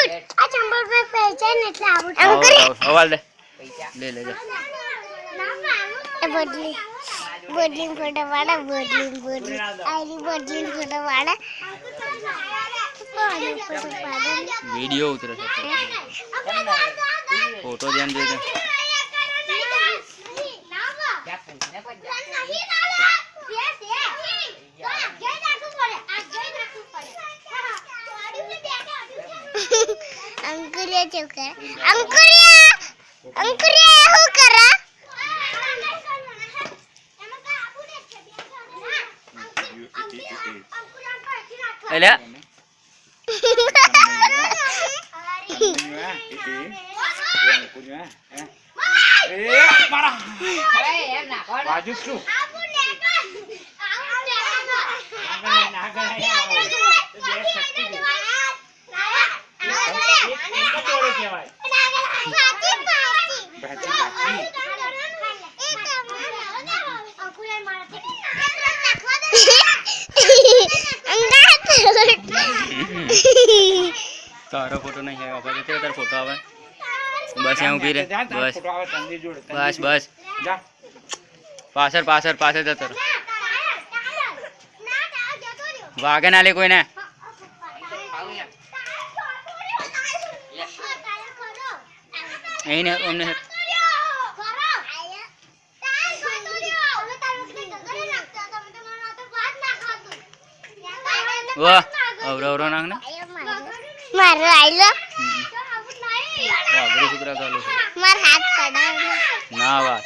આ ચંબલ પર પૈસા ને એટલે આવું હવાલ દે લે લે એ બોડલી ફોટો વાળા બોડલી આરી બોડલી ફોટો વાળા વિડિયો ઉતરે છે ફોટો ધ્યાન દે દે અંકુરિયા ચોકા અંકુરિયા હું કરા એલે તારો ફોટો નહીં આવે બાપા તે તારો ફોટો આવે બસ અહીં ઊભી રહે બસ બસ પાછળ જતો વાગે ના લે કોઈને અહીં અમને વાહ અવરો નાખ ને મારો આઈલો વાહ ગરી સુકરા ચાલુ છે માર હાથ પડાવ ના વાત